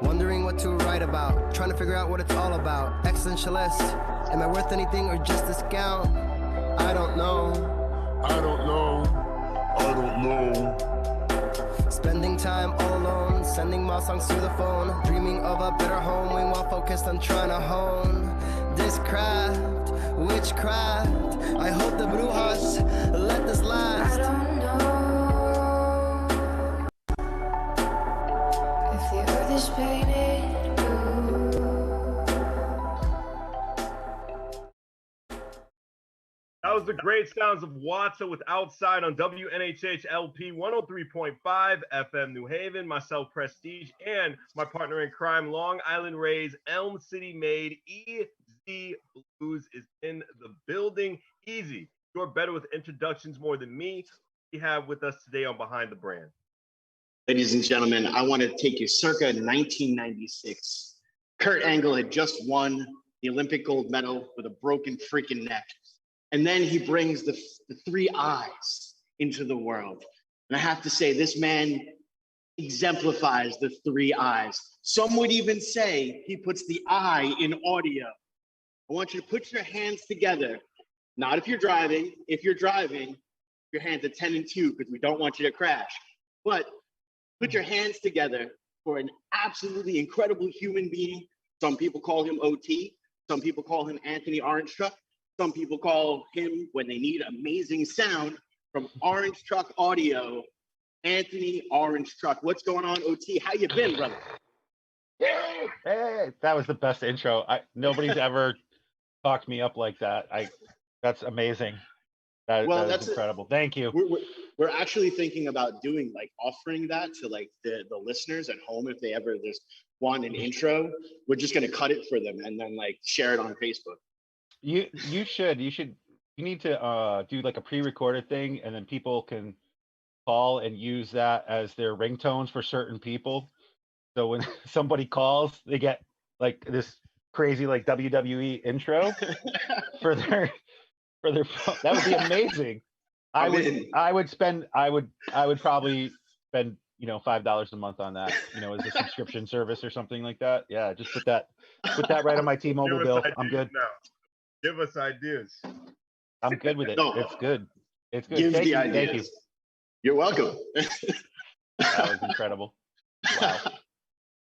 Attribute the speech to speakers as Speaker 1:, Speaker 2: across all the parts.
Speaker 1: Wondering what to write about, trying to figure out what it's all about. Existentialist, am I worth anything or just a scout? I don't know.
Speaker 2: I don't know. I don't know.
Speaker 1: Spending time all alone, sending my songs through the phone, dreaming of a better home, while focused on trying to hone this craft, witchcraft. I hope the Bluez let this last.
Speaker 3: I don't know if the earth is painted blue.
Speaker 4: That was the great sounds of Watson with Outside on WNHH LP 103.5 FM New Haven. Myself, Prestige, and my partner in crime, Long Island Rays, Elm City made Easy Bluez is in the building. Easy, you're better with introductions more than me. We have with us today on Behind the Brand.
Speaker 5: Ladies and gentlemen, I want to take you circa 1996. Kurt Angle had just won the Olympic gold medal with a broken freaking neck. And then he brings the three eyes into the world. And I have to say, this man exemplifies the three eyes. Some would even say he puts the I in audio. I want you to put your hands together. Not if you're driving. If you're driving, your hands at 10 and 2, because we don't want you to crash. But put your hands together for an absolutely incredible human being. Some people call him OT. Some people call him Anthony OrangeTruck. Some people call him, when they need amazing sound, from OrangeTruck Audio, Anthony OrangeTruck. What's going on, OT? How you been, brother?
Speaker 6: Hey, that was the best intro. Nobody's ever talked me up like that. That's amazing. That's incredible. Thank you.
Speaker 5: We're actually thinking about doing, like, offering that to, like, the listeners at home if they ever just want an intro. We're just gonna cut it for them and then, like, share it on Facebook.
Speaker 6: You need to do like a pre-recorded thing, and then people can call and use that as their ringtones for certain people. So when somebody calls, they get like this crazy like WWE intro for their that would be amazing. I would probably spend $5 a month on that, as a subscription service or something like that. Yeah, just put that right on my T-Mobile bill. I'm good.
Speaker 4: Now. Give us ideas.
Speaker 6: I'm good with it.
Speaker 5: No.
Speaker 6: It's good. It's good.
Speaker 5: Give
Speaker 6: Thank
Speaker 5: the
Speaker 6: you.
Speaker 5: ideas.
Speaker 6: Thank you.
Speaker 5: You're welcome.
Speaker 6: That was incredible. Wow.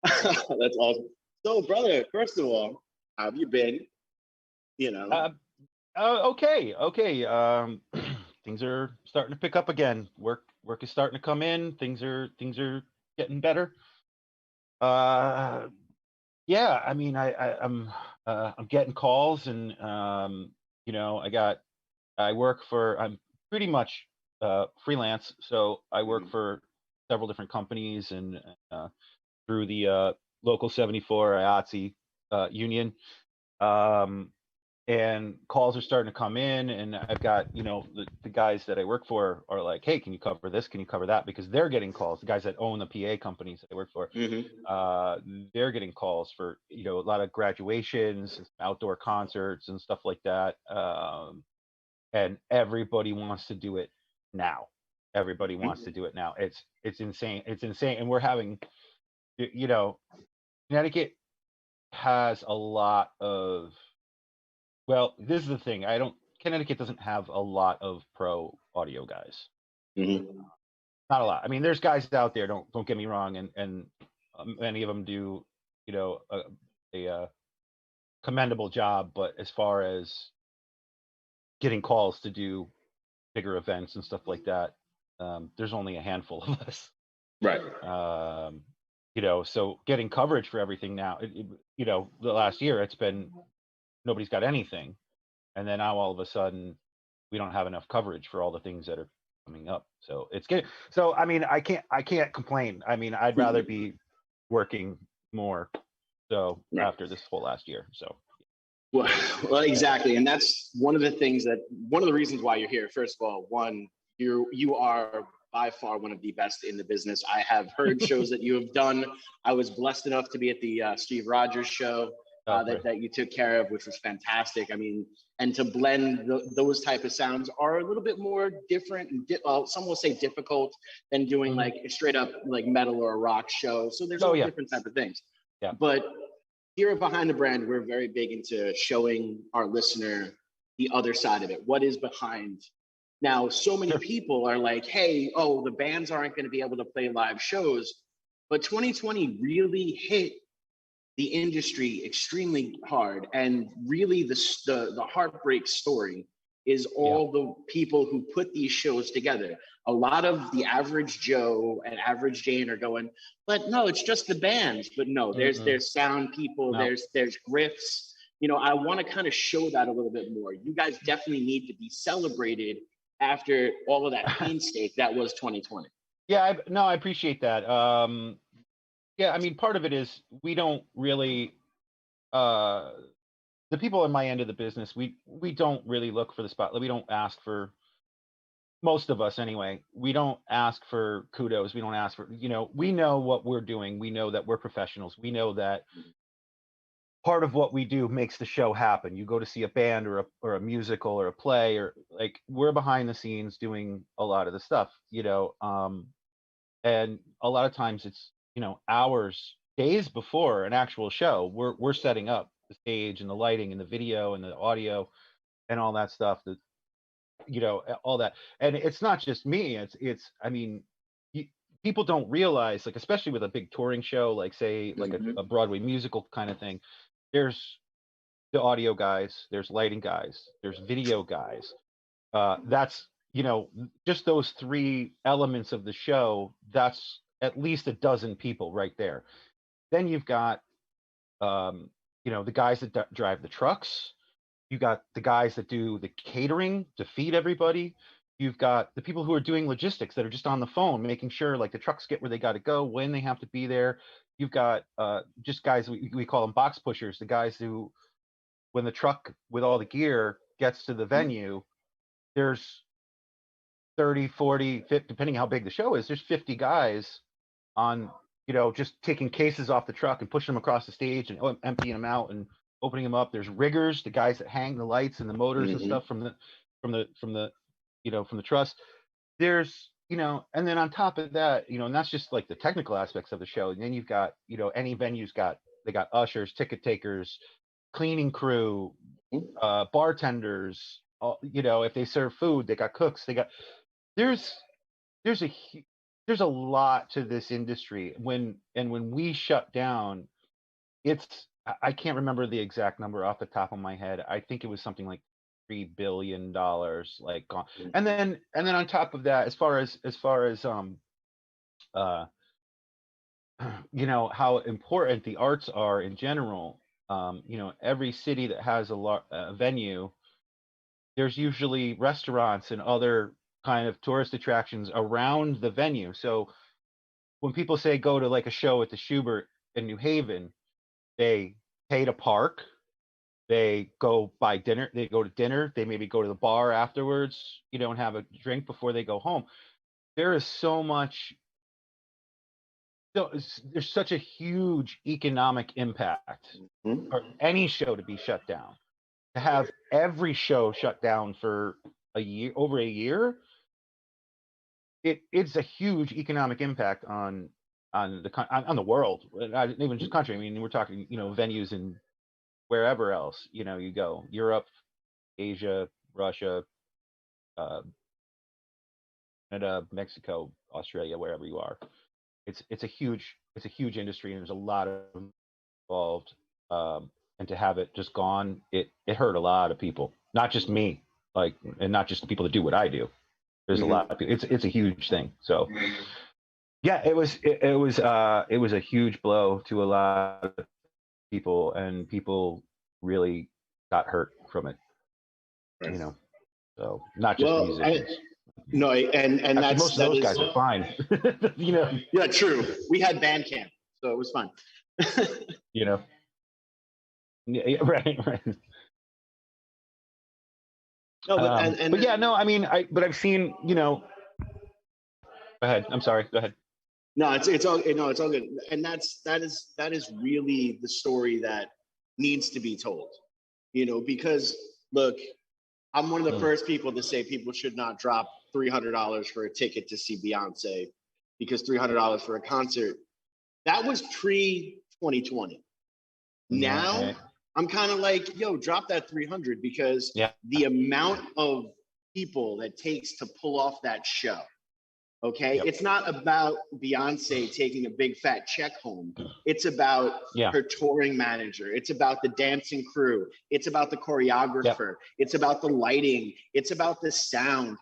Speaker 5: That's awesome. So, brother, first of all, how have you been?
Speaker 6: Okay. Things are starting to pick up again. Work is starting to come in. Things are getting better. Yeah, I mean, I'm getting calls, and I'm pretty much freelance, so I work for several different companies and through the local 74 IATSE union, and calls are starting to come in, and I've got the guys that I work for are like, hey, can you cover this, can you cover that, because they're getting calls. The guys that own the PA companies that I work for, they're getting calls for a lot of graduations, outdoor concerts and stuff like that, and everybody wants to do it now. Everybody wants to do it now. It's insane. And we're having, Connecticut has a lot of, well, this is the thing. Connecticut doesn't have a lot of pro audio guys. Not a lot. I mean, there's guys out there. Don't get me wrong, and many of them do, a commendable job. But as far as getting calls to do bigger events and stuff like that, there's only a handful of us.
Speaker 5: Right.
Speaker 6: So getting coverage for everything now, the last year it's been, nobody's got anything, and then now all of a sudden we don't have enough coverage for all the things that are coming up. So it's good. So I mean, I can't complain. I mean, I'd rather be working more. So after this whole last year, so.
Speaker 5: Well, exactly, and that's one of the reasons why you're here. First of all, you are by far one of the best in the business. I have heard shows that you have done. I was blessed enough to be at the Steve Rogers show.
Speaker 6: Okay.
Speaker 5: that you took care of, which was fantastic. I mean, and to blend those type of sounds are a little bit more different. And some will say difficult than doing like a straight up like metal or a rock show. So there's all different type of things.
Speaker 6: Yeah.
Speaker 5: But here at Behind the Brand, we're very big into showing our listener the other side of it. What is behind? Now, so many people are like, hey, the bands aren't going to be able to play live shows. But 2020 really hit the industry extremely hard. And really the heartbreak story is all the people who put these shows together. A lot of the average Joe and average Jane are going, but no, it's just the bands. But no, there's sound people, there's griffs. You know, I want to kind of show that a little bit more. You guys definitely need to be celebrated after all of that painstaking that was 2020.
Speaker 6: Yeah, I appreciate that. Yeah, I mean, part of it is we don't really, the people on my end of the business, we don't really look for the spotlight. We don't ask for, most of us anyway, we don't ask for kudos. We don't ask for, we know what we're doing. We know that we're professionals. We know that part of what we do makes the show happen. You go to see a band or a musical or a play, or like, we're behind the scenes doing a lot of the stuff, and a lot of times it's, hours, days before an actual show, we're setting up the stage and the lighting and the video and the audio and all that stuff, that, all that. And it's not just me, it's I mean, people don't realize, like, especially with a big touring show, like say like a Broadway musical kind of thing, there's the audio guys, there's lighting guys, there's video guys. That's, just those three elements of the show, that's at least a dozen people right there. Then you've got, the guys that drive the trucks. You got the guys that do the catering to feed everybody. You've got the people who are doing logistics that are just on the phone, making sure like the trucks get where they got to go, when they have to be there. You've got just guys, we call them box pushers, the guys who, when the truck with all the gear gets to the venue, there's 30, 40, 50, depending how big the show is, there's 50 guys on, just taking cases off the truck and pushing them across the stage and emptying them out and opening them up. There's riggers, the guys that hang the lights and the motors and stuff from the truss. There's, and then on top of that, and that's just like the technical aspects of the show. And then you've got, any venue's they got ushers, ticket takers, cleaning crew, bartenders, if they serve food, they got cooks, there's a lot to this industry. When we shut down, I can't remember the exact number off the top of my head. I think it was something like $3 billion, like gone. And then on top of that, as far as how important the arts are in general, every city that has a venue, there's usually restaurants and other kind of tourist attractions around the venue. So when people say go to like a show at the Schubert in New Haven, they pay to park, they go buy dinner, they go to dinner, they maybe go to the bar afterwards, and have a drink before they go home. There's such a huge economic impact for any show to be shut down. To have every show shut down for over a year, it's a huge economic impact on the world, not even just country. I mean, we're talking, venues in wherever else, you go, Europe, Asia, Russia, Canada, Mexico, Australia, wherever you are. It's a huge industry, and there's a lot of involved. And to have it just gone, it hurt a lot of people, not just me, and not just the people that do what I do. There's a lot of people. It's a huge thing. So yeah, it was a huge blow to a lot of people, and people really got hurt from it. So not just musicians.
Speaker 5: And
Speaker 6: actually,
Speaker 5: that's
Speaker 6: most of those guys are fine.
Speaker 5: Yeah, true. We had band camp, so it was fun.
Speaker 6: Yeah, right.
Speaker 5: No,
Speaker 6: but yeah, no, I mean, I've seen, Go ahead. I'm sorry. Go ahead.
Speaker 5: No, it's all good. And that is really the story that needs to be told, because look, I'm one of the first people to say people should not drop $300 for a ticket to see Beyonce, because $300 for a concert, that was pre-2020. Now I'm kind of like, yo, drop that 300, because the amount of people that takes to pull off that show. Okay, it's not about Beyonce taking a big fat check home. It's about her touring manager. It's about the dancing crew. It's about the choreographer. It's about the lighting. It's about the sound.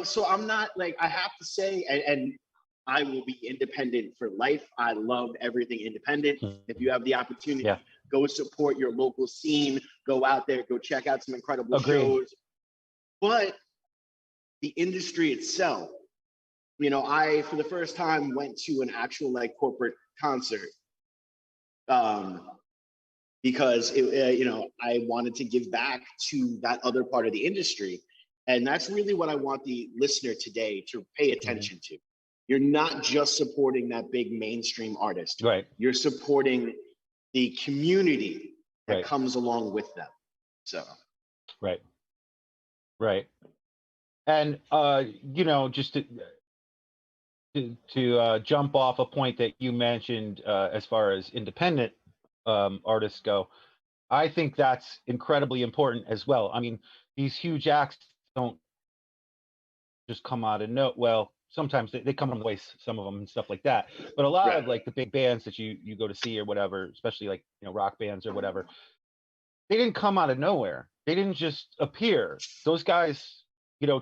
Speaker 5: So I'm not like, I have to say, and I will be independent for life. I love everything independent. If you have the opportunity, go support your local scene. Go out there. Go check out some incredible shows. But the industry itself. I, for the first time, went to an actual corporate concert because I wanted to give back to that other part of the industry. And that's really what I want the listener today to pay attention to. You're not just supporting that big mainstream artist.
Speaker 6: Right.
Speaker 5: You're supporting the community that comes along with them. So.
Speaker 6: Right. And, just to jump off a point that you mentioned as far as independent artists go, I think that's incredibly important as well. I mean, these huge acts don't just come out of well, sometimes they come from the waist, some of them and stuff like that. But a lot of the big bands that you go to see or whatever, especially rock bands or whatever, they didn't come out of nowhere. They didn't just appear. Those guys,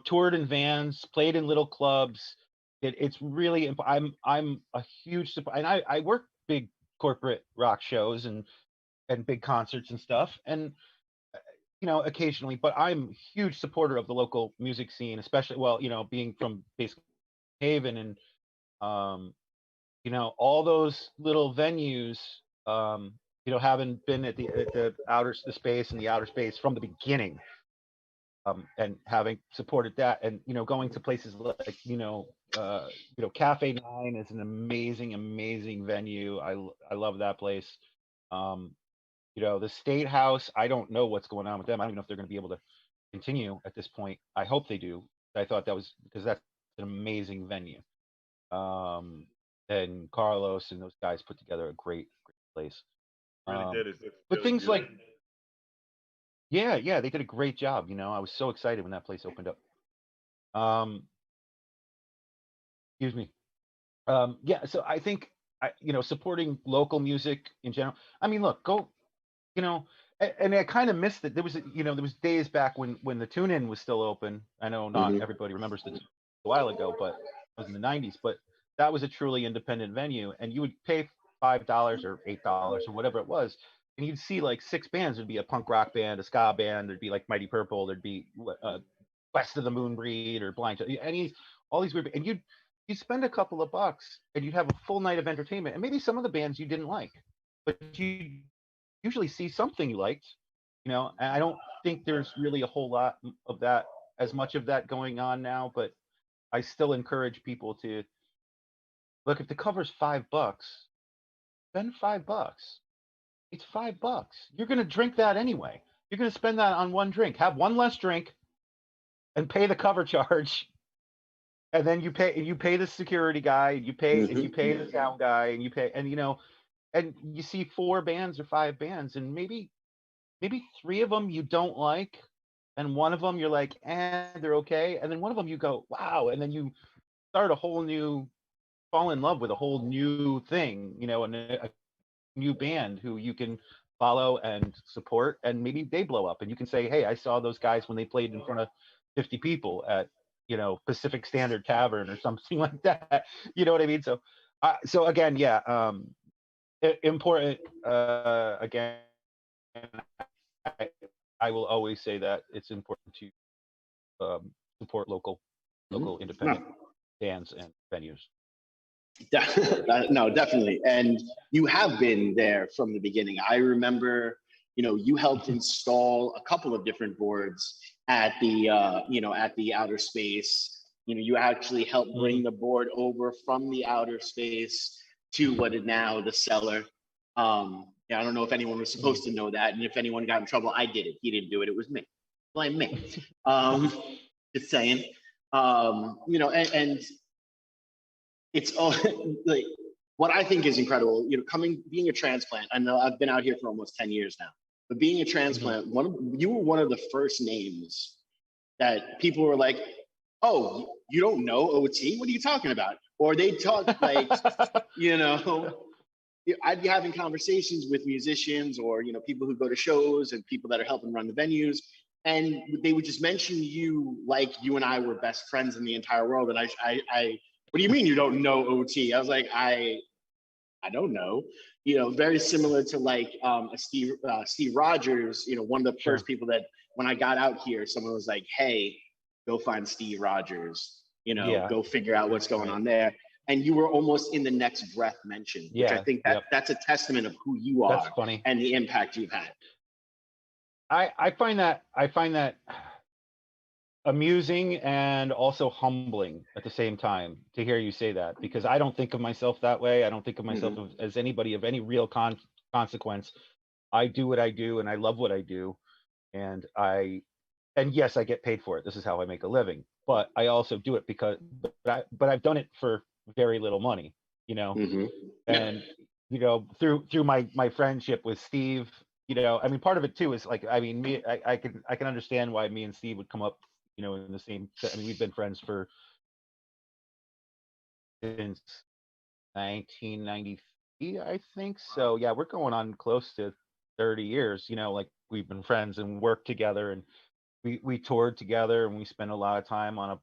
Speaker 6: toured in vans, played in little clubs. It's really, I'm a huge support, and I work big corporate rock shows and big concerts and stuff, and occasionally, but I'm a huge supporter of the local music scene, especially being from basically Haven, and all those little venues, having been at the space and the outer space from the beginning. And having supported that, and going to places like Cafe 9 is an amazing venue. I love that place. The State House, I don't know what's going on with them. I don't even know if they're going to be able to continue at this point. I hope they do. I thought that was, because that's an amazing venue. And Carlos and those guys put together a great place.
Speaker 4: Really did.
Speaker 6: But things like. Yeah, they did a great job. I was so excited when that place opened up. Excuse me. So I think, supporting local music in general. I mean, look, go, and I kind of missed it. There was, there was days back when the Tune-In was still open. I know not everybody remembers a while ago, but it was in the 90s. But that was a truly independent venue, and you would pay $5 or $8 or whatever it was. And you'd see 6 bands. There'd be a punk rock band, a ska band. There'd be Mighty Purple. There'd be West of the Moon Breed or Blind. All these weird. And you'd spend a couple of bucks and you'd have a full night of entertainment. And maybe some of the bands you didn't like, but you usually see something you liked. And I don't think there's really a whole lot of that, as much of that going on now. But I still encourage people to look. If the cover's $5, spend $5. It's $5. You're going to drink that anyway. You're going to spend that on one drink. Have one less drink and pay the cover charge. And then you pay the security guy, and you pay the sound guy, and you pay, and and you see 4 bands or 5 bands, and maybe 3 of them you don't like, and one of them you're like, they're okay. And then one of them you go, wow. And then you start fall in love with a whole new thing, and a new band who you can follow and support, and maybe they blow up, and you can say, hey, I saw those guys when they played in front of 50 people at Pacific Standard Tavern or something like that. You know what I mean? So again, important. Again, I will always say that it's important to support local independent bands and venues.
Speaker 5: No, definitely. And you have been there from the beginning. I remember, you helped install a couple of different boards at the, at the outer space. You actually helped bring the board over from the outer space to what is now the cellar. Yeah, I don't know if anyone was supposed to know that, and if anyone got in trouble, I did it. He didn't do it. It was me. Blame me. Just saying. And it's all like what I think is incredible. Being a transplant. I know I've been out here for almost 10 years now, but being a transplant, you were one of the first names that people were like, "Oh, you don't know OT? What are you talking about?" Or they talk like, I'd be having conversations with musicians or people who go to shows and people that are helping run the venues, and they would just mention you like you and I were best friends in the entire world. And I what do you mean you don't know OT? I was like, I don't know. Very similar to like a Steve Rogers. One of the first people that when I got out here, someone was like, "Hey, go find Steve Rogers. Go figure out what's going on there." And you were almost in the next breath mentioned, which I think that's a testament of who you are.
Speaker 6: That's funny.
Speaker 5: And the impact you've had.
Speaker 6: I find that amusing and also humbling at the same time to hear you say that, because I don't think of myself that way. I don't think of myself as anybody of any real consequence. I do what I do and I love what I do. And yes, I get paid for it. This is how I make a living, but I also do it because, but I've done it for very little money, and, through my friendship with Steve, part of it too is like, I can understand why me and Steve would come up, in the same, we've been friends since 1993, I think. So yeah, we're going on close to 30 years, like we've been friends and worked together, and we toured together, and we spent a lot of time on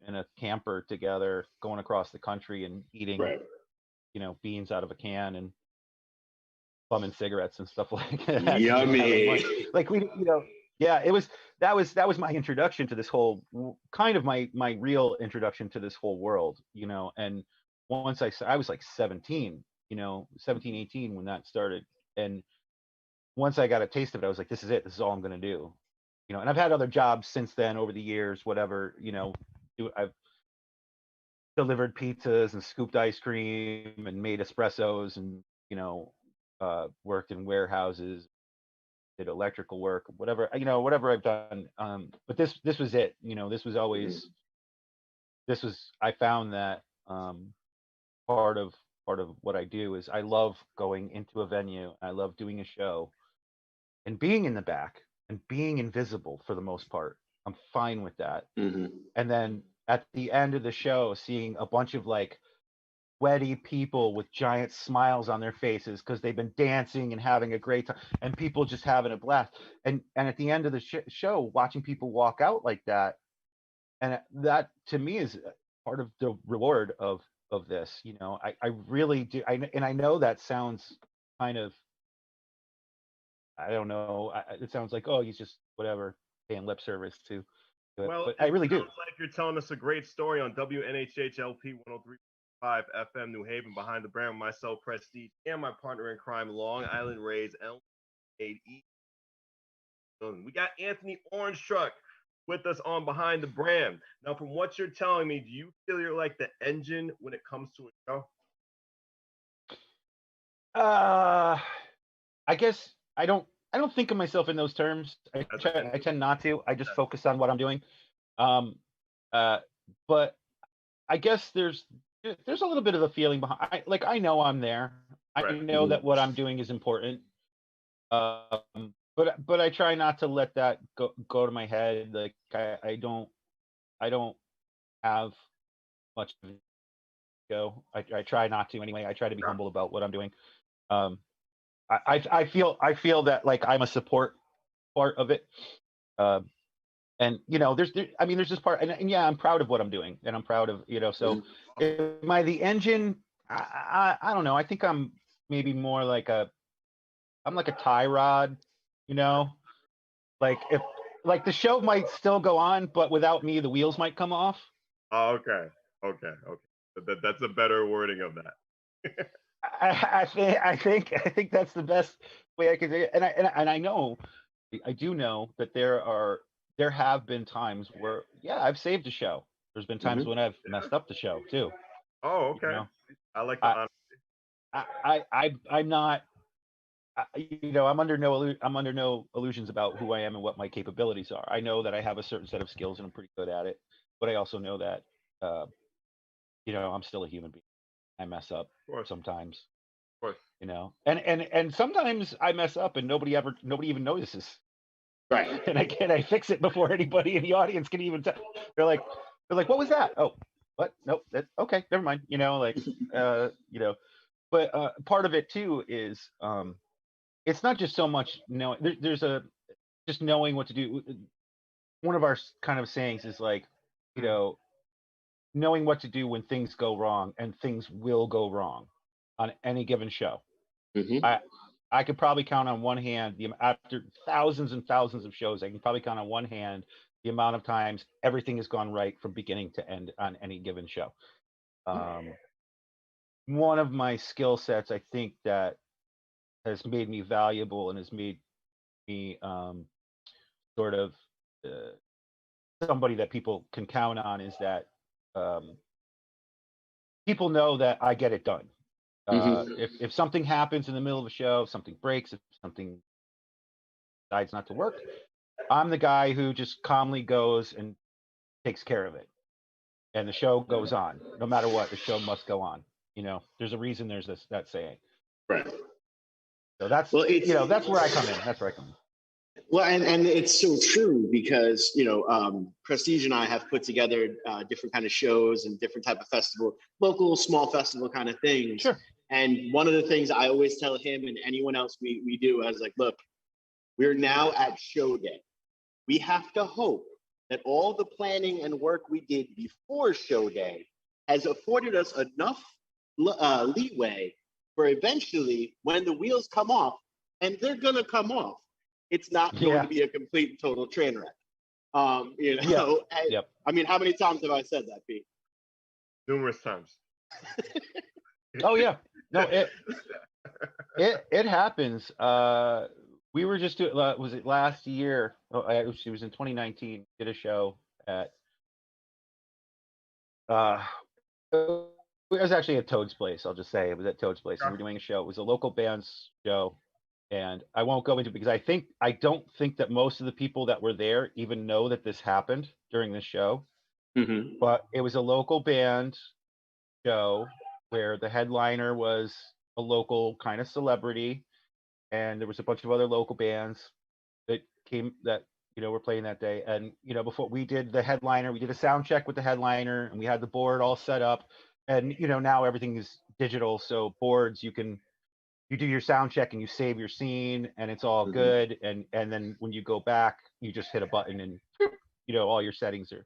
Speaker 6: in a camper together, going across the country and eating, beans out of a can and bumming cigarettes and stuff like that.
Speaker 5: Yummy.
Speaker 6: Like that was my introduction to this whole, kind of my real introduction to this whole world, and once I was like 17, 17, 18 when that started. And once I got a taste of it, I was like, this is it. This is all I'm going to do. And I've had other jobs since then over the years, whatever, I've delivered pizzas and scooped ice cream and made espressos and, worked in warehouses, did electrical work, whatever I've done. But this was it, this was always, I found that part of what I do is I love going into a venue. I love doing a show and being in the back and being invisible for the most part. I'm fine with that. And then at the end of the show, seeing a bunch of like sweaty people with giant smiles on their faces because they've been dancing and having a great time, and people just having a blast. And at the end of the show, watching people walk out like that, and that to me is part of the reward of this. I really do. I know that sounds kind of, I don't know. It sounds like, oh, he's just whatever, paying lip service to. But I really do.
Speaker 4: Sounds like you're telling us a great story on WNHH LP 103.5 FM New Haven, behind the brand with myself, Prestige, and my partner in crime, Long Island Rays, L8E. We got Anthony OrangeTruck with us on Behind the Brand. Now, from what you're telling me, do you feel you're like the engine when it comes to a show?
Speaker 6: I guess I don't think of myself in those terms. I tend not to. I just focus on what I'm doing. But I guess there's a little bit of a feeling behind. I know I'm there. I know that what I'm doing is important. But I try not to let that go to my head. Like I don't have much of it go. I try not to anyway. I try to be humble about what I'm doing. I feel that like I'm a support part of it. And there's this part, and yeah, I'm proud of what I'm doing, and I'm proud of, so am I the engine? I don't know. I think I'm maybe more like I'm like a tie rod, like if like the show might still go on, but without me, the wheels might come off.
Speaker 4: Oh, okay. That's a better wording of that.
Speaker 6: I think that's the best way I could say it. And I know, I do know that there have been times where, yeah, I've saved a show. There's been times when I've messed up the show too.
Speaker 4: Oh, okay. I like the honesty.
Speaker 6: I'm not. I'm under no illusions about who I am and what my capabilities are. I know that I have a certain set of skills and I'm pretty good at it, but I also know that I'm still a human being. I mess up sometimes.
Speaker 4: Of course.
Speaker 6: And sometimes I mess up and nobody even notices.
Speaker 5: Right.
Speaker 6: And I fix it before anybody in the audience can even tell. They're like, what was that? Oh, what? Nope. Okay, never mind. But part of it too is it's not just so much there's just knowing what to do. One of our kind of sayings is like, knowing what to do when things go wrong, and things will go wrong on any given show.
Speaker 5: Mm-hmm.
Speaker 6: I could probably count on one hand after thousands and thousands of shows. I can probably count on one hand the amount of times everything has gone right from beginning to end on any given show. One of my skill sets, I think, that has made me valuable and has made me sort of somebody that people can count on is that people know that I get it done. If something happens in the middle of a show, if something breaks, if something decides not to work, I'm the guy who just calmly goes and takes care of it. And the show goes on. No matter what, the show must go on. There's a reason there's that saying.
Speaker 5: Right.
Speaker 6: So that's that's where I come in. That's where I come in.
Speaker 5: Well, and it's so true because, Prestige and I have put together different kind of shows and different type of festival, local, small festival kind of things.
Speaker 6: Sure.
Speaker 5: And one of the things I always tell him and anyone else we do, I was like, look, we're now at show day. We have to hope that all the planning and work we did before show day has afforded us enough leeway for eventually when the wheels come off, and they're going to come off, it's not going to be a complete and total train wreck.
Speaker 6: Yep.
Speaker 5: I mean, how many times have I said that, Pete?
Speaker 4: Numerous times.
Speaker 6: Oh yeah. No, it happens. We were just doing, was it last year? It was in 2019. Did a show at it was actually at Toad's Place. I'll just say it was at Toad's Place. And we were doing a show. It was a local band's show. And I won't go into it because I don't think that most of the people that were there even know that this happened during this show.
Speaker 5: Mm-hmm.
Speaker 6: But it was a local band show where the headliner was a local kind of celebrity, and there was a bunch of other local bands that were playing that day. And before we did the headliner, we did a sound check with the headliner, and we had the board all set up. And now everything is digital, so boards you do your sound check and you save your scene and it's all good. And then when you go back, you just hit a button and all your settings are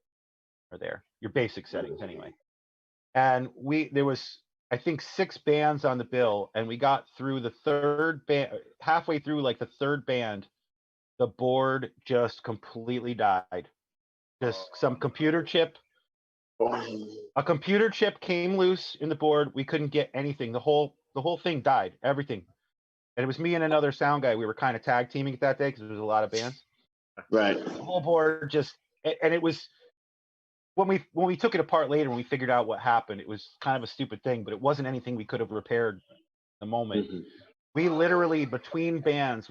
Speaker 6: there, your basic settings anyway. And there was, I think, 6 bands on the bill, and we got through the third band. Halfway through, like the third band, the board just completely died. Just some computer chip. A computer chip came loose in the board. We couldn't get anything. The whole thing died, everything. And it was me and another sound guy. We were kind of tag teaming that day because there was a lot of bands.
Speaker 5: Right.
Speaker 6: The whole board and it was, when we took it apart later, when we figured out what happened, it was kind of a stupid thing, but it wasn't anything we could have repaired in the moment. Mm-hmm. We literally, between bands,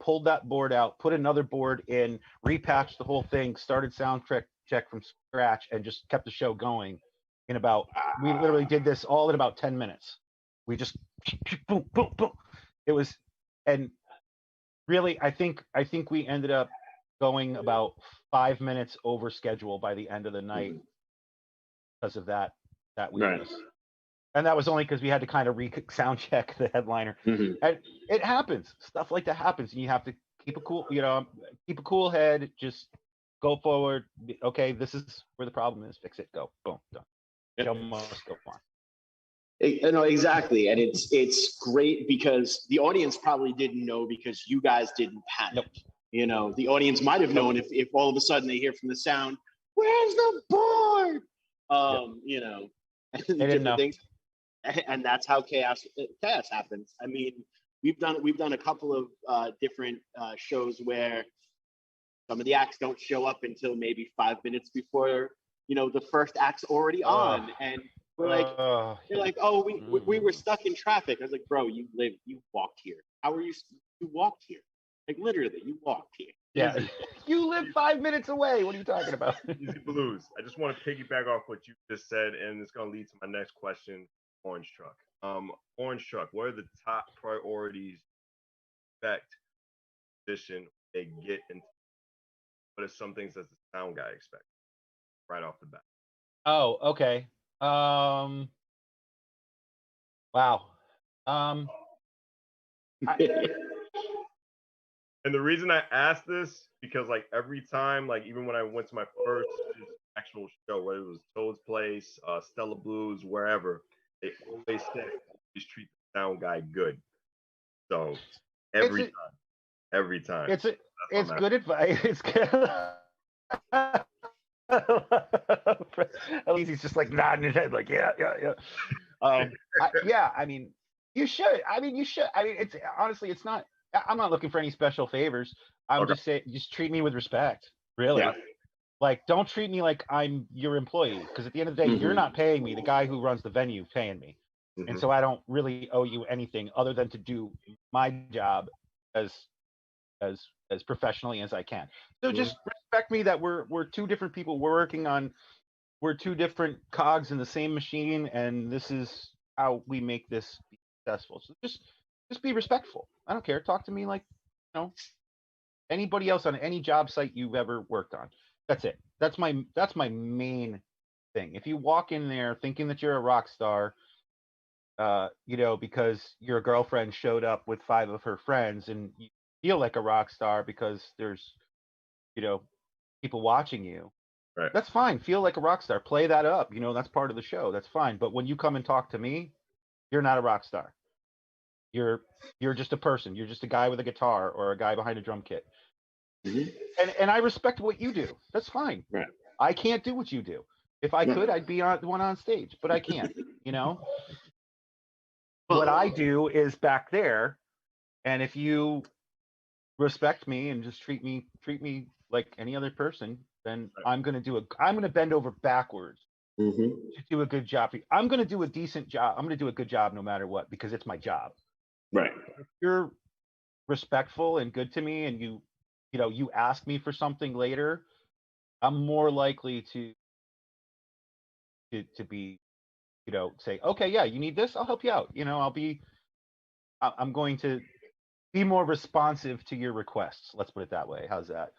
Speaker 6: pulled that board out, put another board in, repatched the whole thing, started sound check from scratch, and just kept the show going we literally did this all in about 10 minutes. We just boom, boom, boom. It was, and really, I think we ended up going about 5 minutes over schedule by the end of the night because of that weakness. Right. And that was only because we had to kind of sound check the headliner. Mm-hmm. And it happens. Stuff like that happens, and you have to keep a cool head. Just go forward. Okay, this is where the problem is. Fix it. Go. Boom. Done. Yep. Show must go on.
Speaker 5: No, exactly. And it's great because the audience probably didn't know because you guys didn't panic. Yep. The audience might have known if all of a sudden they hear from the sound, where's the board?
Speaker 6: They didn't know.
Speaker 5: Things. And that's how chaos happens. I mean, we've done a couple of different shows where some of the acts don't show up until maybe 5 minutes before the first act's already on, and We're like,
Speaker 6: Uh,
Speaker 5: they're like, oh, we were stuck in traffic. I was like, bro, you walked here. How are you? You walked here. Like literally, you walked here.
Speaker 6: yeah, you live 5 minutes away. What are you talking about?
Speaker 4: Easy Blues. I just want to piggyback off what you just said, and it's going to lead to my next question. OrangeTruck. OrangeTruck. What are the top priorities? Expect position they get into. What are some things that the sound guy expects right off the bat?
Speaker 6: Oh, okay. Wow.
Speaker 4: And the reason I asked this because like every time, like even when I went to my first actual show, whether it was Toad's Place, Stella Blues, wherever, they always said always treat the sound guy good. So every time.
Speaker 6: It's good advice. It's good. At least he's just like nodding his head, like yeah. I mean, you should. It's honestly, it's not. I'm not looking for any special favors. I'm just saying, just treat me with respect. Really, like don't treat me like I'm your employee. Because at the end of the day, you're not paying me. The guy who runs the venue paying me, and so I don't really owe you anything other than to do my job as professionally as I can. So just respect me that we're two different people. We're two different cogs in the same machine, and this is how we make this be successful. So just be respectful. I don't care. Talk to me like anybody else on any job site you've ever worked on. That's it. That's my main thing. If you walk in there thinking that you're a rock star, because your girlfriend showed up with 5 of her friends and you feel like a rock star because there's, people watching you.
Speaker 4: Right.
Speaker 6: That's fine. Feel like a rock star. Play that up. That's part of the show. That's fine. But when you come and talk to me, you're not a rock star. You're just a person. You're just a guy with a guitar or a guy behind a drum kit. And I respect what you do. That's fine.
Speaker 5: Right.
Speaker 6: I can't do what you do. If I could, I'd be the one on stage, but I can't. What I do is back there, and if you respect me and just treat me like any other person, then I'm going to bend over backwards to do a good job. I'm going to do a decent job. I'm going to do a good job no matter what, because it's my job.
Speaker 5: Right.
Speaker 6: If you're respectful and good to me and you ask me for something later, I'm more likely to be, say, okay, yeah, you need this, I'll help you out. I'm going to be more responsive to your requests. Let's put it that way. How's that?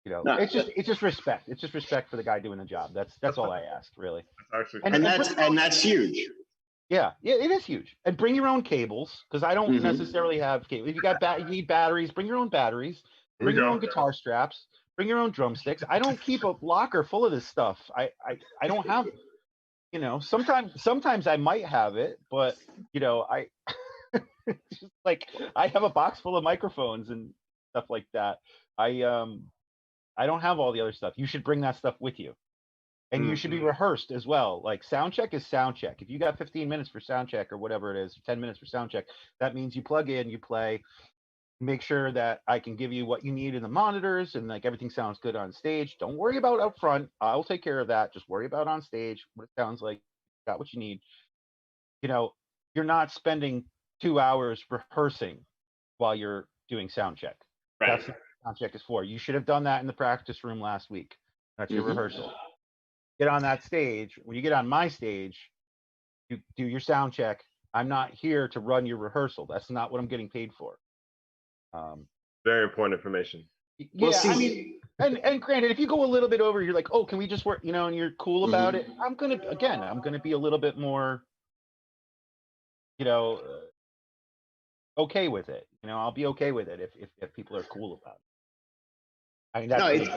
Speaker 6: It's just respect. It's just respect for the guy doing the job. That's all I asked, really.
Speaker 5: And that's huge.
Speaker 6: Yeah, it is huge. And bring your own cables, because I don't necessarily have cables. If you need batteries, bring your own batteries. Bring your own guitar straps. Bring your own drumsticks. I don't keep a locker full of this stuff. I don't have. Sometimes I might have it, but I just like I have a box full of microphones and stuff like that. I don't have all the other stuff. You should bring that stuff with you. And you should be rehearsed as well. Like sound check is sound check. If you got 15 minutes for sound check or whatever it is, 10 minutes for sound check, that means you plug in, you play, make sure that I can give you what you need in the monitors and like everything sounds good on stage. Don't worry about up front. I'll take care of that. Just worry about on stage, what it sounds like, got what you need. You're not spending 2 hours rehearsing while you're doing sound check.
Speaker 5: Right.
Speaker 6: That's what sound check is for. You should have done that in the practice room last week. That's your rehearsal. Get on that stage. When you get on my stage, you do your sound check. I'm not here to run your rehearsal. That's not what I'm getting paid for.
Speaker 4: Very important information.
Speaker 6: Yeah, and granted, if you go a little bit over, you're like, oh, can we just work, and you're cool about it. I'm gonna be a little bit more, okay with it. I'll be okay with it if people are cool about it. I mean, that's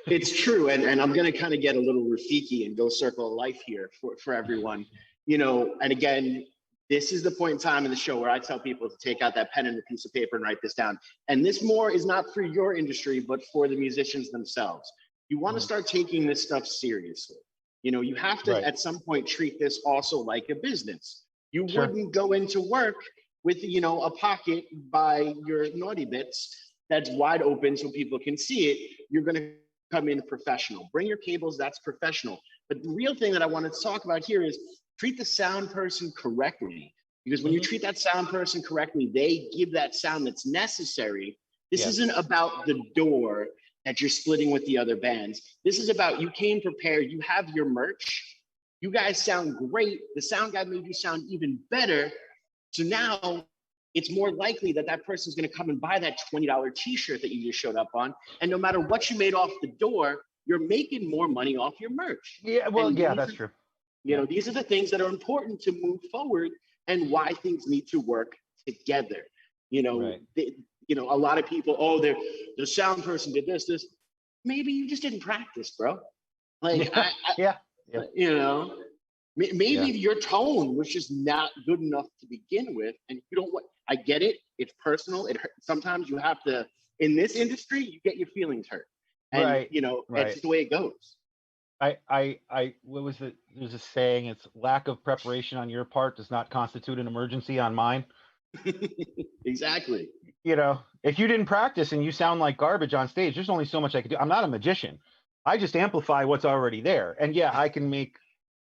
Speaker 5: it's true. And I'm going to kind of get a little Rafiki and go circle of life here for everyone, and again, this is the point in time in the show where I tell people to take out that pen and a piece of paper and write this down. And this more is not for your industry, but for the musicians themselves. You want to start taking this stuff seriously. You have to at some point treat this also like a business. You wouldn't go into work with, a pocket by your naughty bits that's wide open so people can see it. You're going to come in professional. Bring your cables, that's professional. But the real thing that I wanted to talk about here is treat the sound person correctly. Because when you treat that sound person correctly, they give that sound that's necessary. This isn't about the door that you're splitting with the other bands. This is about you came prepared, you have your merch, you guys sound great. The sound guy made you sound even better. So now it's more likely that that person's gonna come and buy that $20 t-shirt that you just showed up on. And no matter what you made off the door, you're making more money off your merch.
Speaker 6: Yeah, well,
Speaker 5: And
Speaker 6: yeah, that's true.
Speaker 5: You know, these are the things that are important to move forward and why things need to work together. You know, you know, a lot of people, oh, the sound person did this. Maybe you just didn't practice, bro. Like, you know, maybe your tone was just not good enough to begin with, and you don't want. I get it. It's personal. It hurts. Sometimes you have to. In this industry, you get your feelings hurt, and you know, it's the way it goes.
Speaker 6: What was it? There's a saying, it's lack of preparation on your part does not constitute an emergency on mine.
Speaker 5: Exactly.
Speaker 6: You know, if you didn't practice and you sound like garbage on stage, there's only so much I could do. I'm not a magician. I just amplify what's already there. And yeah, I can make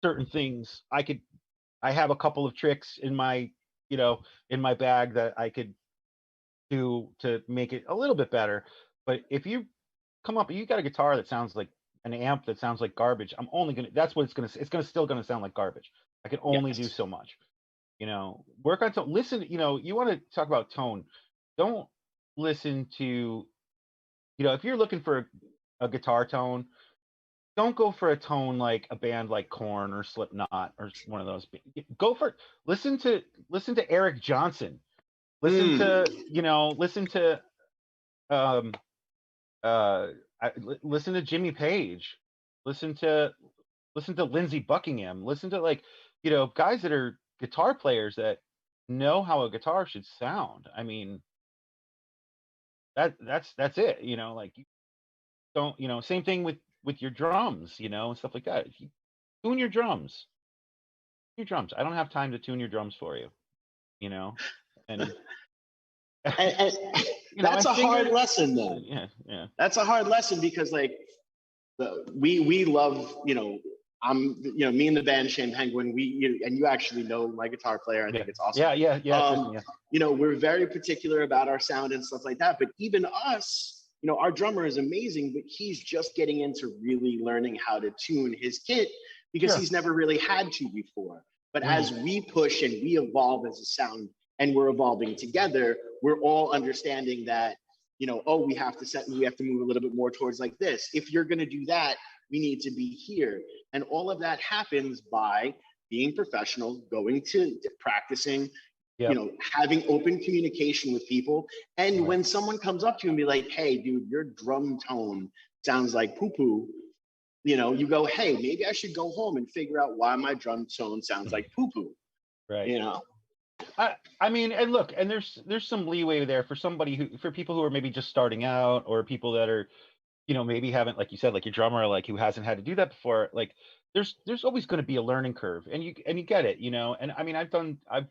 Speaker 6: certain things. I have a couple of tricks in my, you know, in my bag that I could do to make it a little bit better. But if you come up, you got a guitar that sounds like an amp that sounds like garbage, I'm only gonna, that's what it's still gonna sound like garbage. I can only do so much, you know. Work on tone. Listen, you know, you want to talk about tone, don't listen to, you know, if you're looking for a guitar tone, don't go for a tone like a band like Korn or Slipknot or one of those. Go for, listen to Eric Johnson, listen to, you know, listen to listen to Jimmy Page, listen to Lindsey Buckingham, listen to, like, you know, guys that are guitar players that know how a guitar should sound. I mean, that's it, you know. Like, you don't, you know, same thing with your drums, you know, and stuff like that. If you tune your drums. I don't have time to tune your drums for you, you know. And
Speaker 5: you know, that's a hard lesson, though.
Speaker 6: Yeah.
Speaker 5: That's a hard lesson because, like, we love, you know, you know, me and the band Shane Penguin, and you actually know my guitar player. I think it's awesome.
Speaker 6: Yeah.
Speaker 5: You know, we're very particular about our sound and stuff like that. But even us, you know, our drummer is amazing, but he's just getting into really learning how to tune his kit because he's never really had to before. But as we push and we evolve as a sound, and we're evolving together, we're all understanding that, you know, oh, we have to move a little bit more towards like this. If you're going to do that, we need to be here. And all of that happens by being professional, going to practicing, you know, having open communication with people. And when someone comes up to you and be like, hey, dude, your drum tone sounds like poo-poo, you know, you go, hey, maybe I should go home and figure out why my drum tone sounds like poo-poo.
Speaker 6: Right.
Speaker 5: You know?
Speaker 6: I mean, and look, and there's some leeway there for for people who are maybe just starting out, or people that are, you know, maybe haven't, like you said, like your drummer, like, who hasn't had to do that before. Like, there's always going to be a learning curve, and you get it, you know. And I mean, I've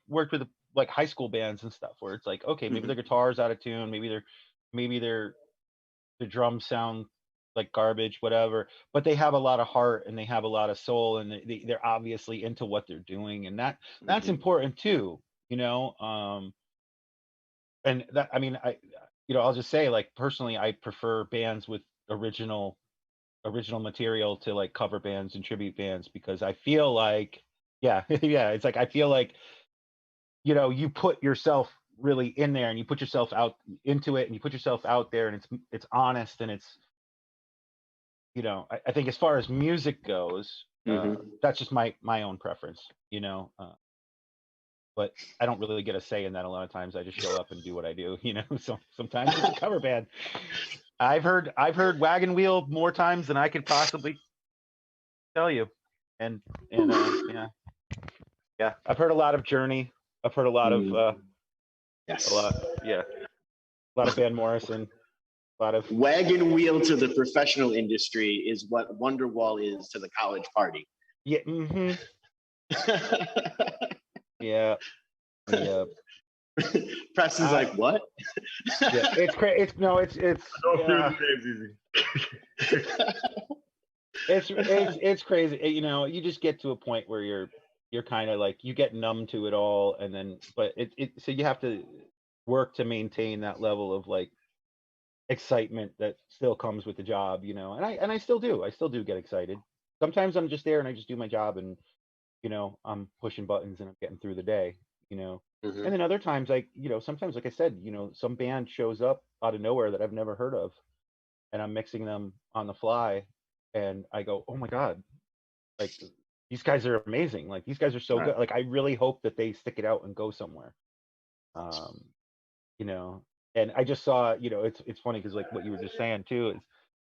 Speaker 6: worked with like high school bands and stuff where it's like, okay, maybe their guitar's out of tune, maybe their drums sound like garbage, whatever, but they have a lot of heart and they have a lot of soul, and they're obviously into what they're doing, and that's important too, you know. And that, I mean, I'll just say, like, personally, I prefer bands with original material to, like, cover bands and tribute bands, because I feel like, it's like, I feel like, you know, you put yourself really in there, and you put yourself out into it, and you put yourself out there, and it's honest, and it's, you know, I think as far as music goes, that's just my own preference, you know. But I don't really get a say in that a lot of times. I just show up and do what I do, you know. So sometimes it's a cover band. I've heard Wagon Wheel more times than I could possibly tell you, and yeah. I've heard a lot of Journey. I've heard a lot of a lot of Van Morrison. A lot of
Speaker 5: Wagon Wheel to the professional industry is what Wonderwall is to the college party.
Speaker 6: Yeah. Yeah.
Speaker 5: Preston's like, what?
Speaker 6: Yeah, it's crazy. It's
Speaker 4: Don't feel the names easy.
Speaker 6: It's crazy. You know, you just get to a point where you're kind of like you get numb to it all, and then but so you have to work to maintain that level of like excitement that still comes with the job, you know. And I still do. I still do get excited. Sometimes I'm just there and I just do my job, and you know, I'm pushing buttons and I'm getting through the day, you know.
Speaker 5: Mhm.
Speaker 6: And then other times, like, you know, sometimes, like I said, you know, some band shows up out of nowhere that I've never heard of, and I'm mixing them on the fly, and I go, oh my God, like these guys are amazing. Like these guys are so
Speaker 5: Right.
Speaker 6: good. Like I really hope that they stick it out and go somewhere. Um, you know, and I just saw, you know, it's funny because like what you were just saying too is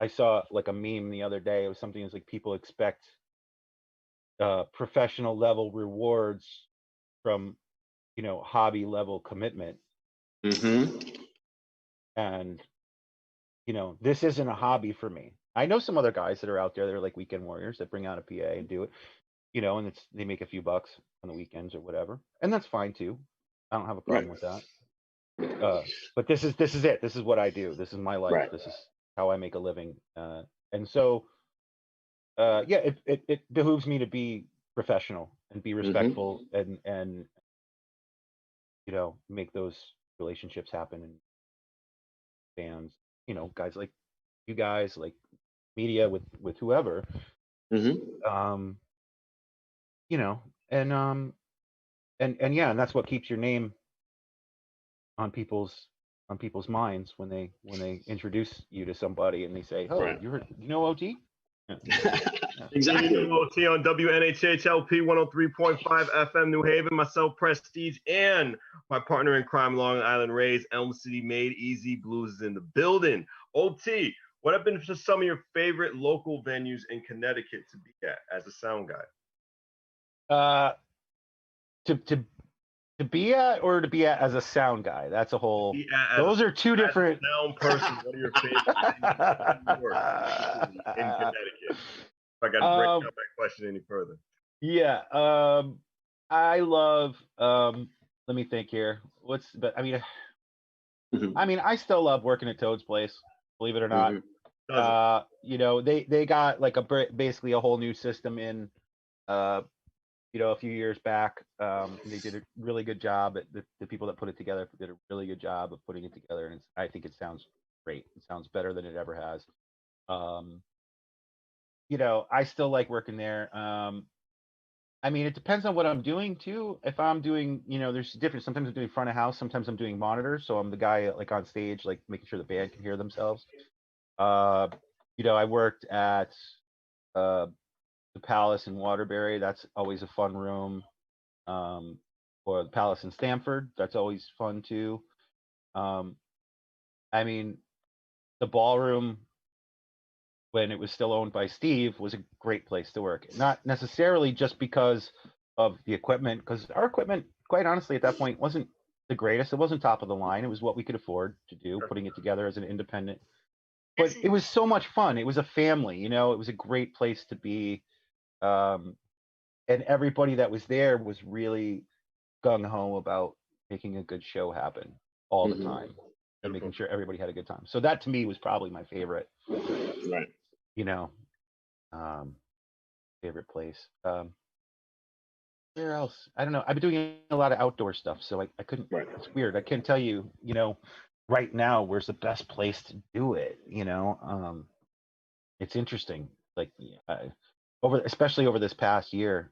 Speaker 6: I saw like a meme the other day. It was something that's like people expect professional level rewards from, you know, hobby level commitment.
Speaker 5: Mm-hmm.
Speaker 6: And, you know, this isn't a hobby for me. I know some other guys that are out there that are like weekend warriors that bring out a PA and do it, you know, and they make a few bucks on the weekends or whatever. And that's fine too. I don't have a problem
Speaker 5: Right.
Speaker 6: with that. But this is it. This is what I do. This is my life.
Speaker 5: Right.
Speaker 6: This is how I make a living. And so yeah, it behooves me to be professional and be respectful and you know, make those relationships happen and fans, you know, guys like you guys, like media with whoever.
Speaker 5: Mm-hmm.
Speaker 6: You know, and yeah, and that's what keeps your name on people's minds when they introduce you to somebody and they say, "Oh,
Speaker 5: Right.
Speaker 6: you know OT?" Yeah.
Speaker 5: Exactly.
Speaker 4: OT on WNHHLP 103.5 FM New Haven. Myself, Prestige, and my partner in crime, Long Island Rays, Elm City Made Easy. Bluez is in the building. OT, what have been just some of your favorite local venues in Connecticut to be at as a sound guy?
Speaker 6: To be at or to be at as a sound guy, that's a whole. Those are two different.
Speaker 4: Sound person, what are your favorite venues in Connecticut? If I got to break down that question any further.
Speaker 6: Yeah, I love. Let me think here. But I mean, I still love working at Toad's Place. Believe it or not. You know, they got like basically a whole new system in. You know, a few years back, they did a really good job. The people that put it together did a really good job of putting it together, and I think it sounds great. It sounds better than it ever has. You know, I still like working there. I mean, it depends on what I'm doing too. If I'm doing, you know, there's different. Sometimes I'm doing front of house. Sometimes I'm doing monitors. So I'm the guy like on stage, like making sure the band can hear themselves. You know, I worked at the Palace in Waterbury. That's always a fun room. Or the Palace in Stamford. That's always fun too. I mean, the ballroom when it was still owned by Steve was a great place to work. Not necessarily just because of the equipment, because our equipment, quite honestly, at that point wasn't the greatest. It wasn't top of the line. It was what we could afford to do, putting it together as an independent. But it was so much fun. It was a family, you know. It was a great place to be, and everybody that was there was really gung ho about making a good show happen all the time and making sure everybody had a good time. So that to me was probably my favorite.
Speaker 5: Right.
Speaker 6: You know, favorite place. Where else? I don't know. I've been doing a lot of outdoor stuff, so I couldn't.
Speaker 5: Right.
Speaker 6: It's weird. I can't tell you. You know, right now where's the best place to do it. You know, it's interesting. Like especially over this past year.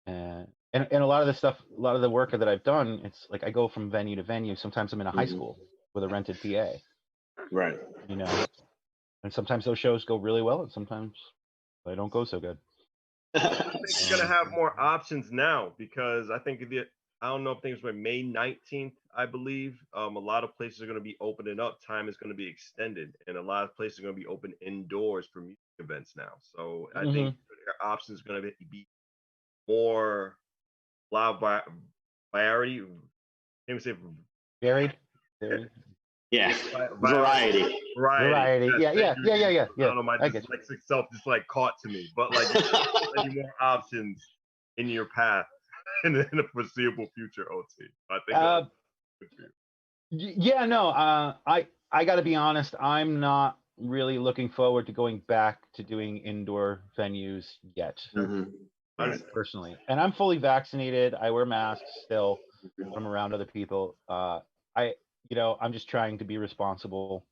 Speaker 6: And a lot of the stuff, a lot of the work that I've done, it's like I go from venue to venue. Sometimes I'm in a high school with a rented PA.
Speaker 5: Right.
Speaker 6: You know, and sometimes those shows go really well, and sometimes they don't go so good.
Speaker 4: I think you're gonna have more options now because I think I don't know if things were May 19th, I believe. A lot of places are gonna be opening up. Time is gonna be extended, and a lot of places are gonna be open indoors for music events now. So I think your options are gonna be more loud variety. Can say
Speaker 6: varied?
Speaker 5: Yeah, variety.
Speaker 6: Yeah. I
Speaker 4: don't know, my dyslexic self just like caught to me, but like any more options in your path in the foreseeable future, OT. I think.
Speaker 6: Yeah, no. I got to be honest. I'm not really looking forward to going back to doing indoor venues yet, personally. And I'm fully vaccinated. I wear masks still when I'm around other people. I'm just trying to be responsible.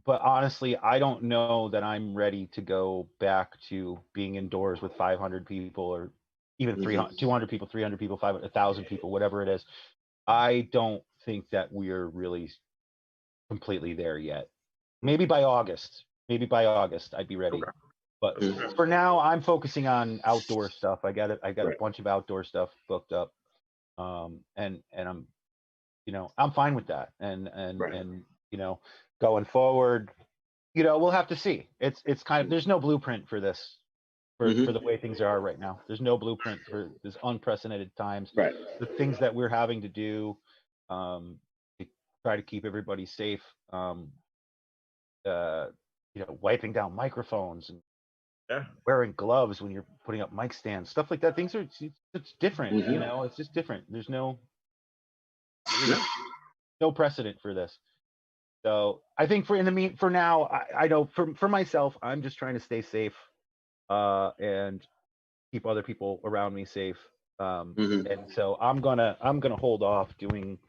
Speaker 6: But honestly, I don't know that I'm ready to go back to being indoors with 500 people or even 300, 200 people, 300 people, 500, 1,000 people, whatever it is. I don't think that we're really completely there yet. Maybe by August I'd be ready. But for now, I'm focusing on outdoor stuff. I got a bunch of outdoor stuff booked up. And I'm, I'm fine with that. And going forward, we'll have to see. It's kind of, there's no blueprint for this, for the way things are right now. There's no blueprint for this unprecedented times. The things that we're having to do to try to keep everybody safe. Wiping down microphones and wearing gloves when you're putting up mic stands, stuff like that. Things are, it's different. It's just different. There's no precedent for this. So I think for now, I know for myself, I'm just trying to stay safe and keep other people around me safe. And so I'm gonna hold off doing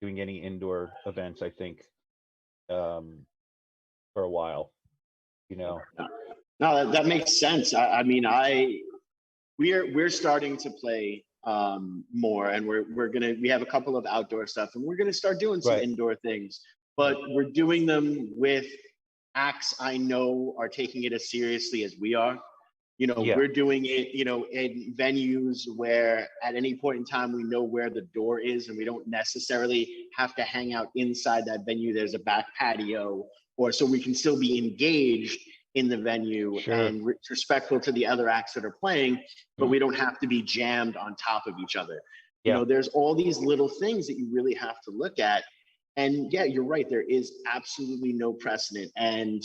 Speaker 6: any indoor events, I think, for a while.
Speaker 5: No, that makes sense. I mean, we're starting to play more, and we have a couple of outdoor stuff, and we're gonna start doing some indoor things, but we're doing them with acts I know are taking it as seriously as we are. We're doing it, in venues where at any point in time we know where the door is, and we don't necessarily have to hang out inside that venue. There's a back patio, or so we can still be engaged in the venue and respectful to the other acts that are playing, but we don't have to be jammed on top of each other. There's all these little things that you really have to look at. And yeah, you're right. There is absolutely no precedent. And,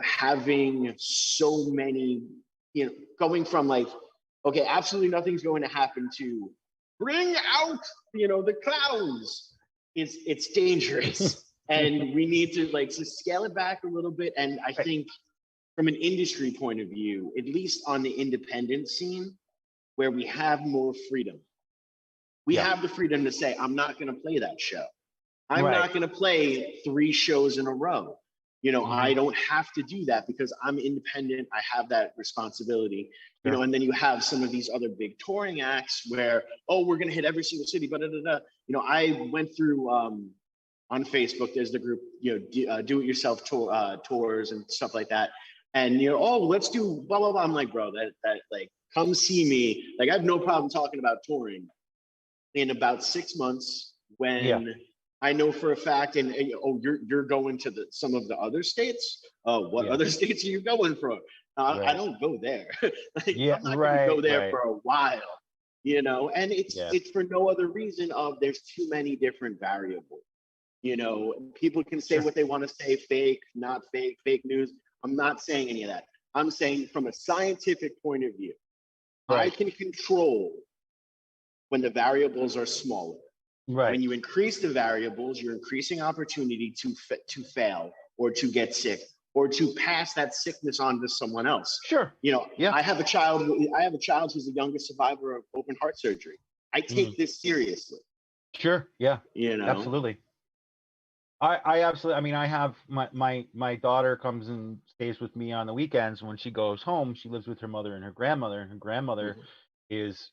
Speaker 5: having so many, going from like, okay, absolutely nothing's going to happen to bring out, the clowns. It's dangerous. And we need to to scale it back a little bit. And I think from an industry point of view, at least on the independent scene, where we have more freedom, we have the freedom to say, I'm not going to play that show. I'm not going to play 3 shows in a row. I don't have to do that because I'm independent. I have that responsibility, and then you have some of these other big touring acts where, we're going to hit every single city, I went through, on Facebook, there's the group, do-it-yourself tours and stuff like that. And, let's do blah, blah, blah. I'm like, bro, that come see me. I have no problem talking about touring in about 6 months when I know for a fact, and you're going to some of the other states. What other states are you going from? I don't go there. I'm not going to go there for a while, and it's for no other reason of there's too many different variables. People can say what they want to say, fake, not fake, fake news. I'm not saying any of that. I'm saying from a scientific point of view, I can control when the variables are smaller. When you increase the variables, you're increasing opportunity to fail or to get sick or to pass that sickness on to someone else. I have a child who's the youngest survivor of open heart surgery. I take this seriously.
Speaker 6: Absolutely. I absolutely. I mean, I have my daughter comes and stays with me on the weekends. When she goes home, she lives with her mother and her grandmother. And her grandmother is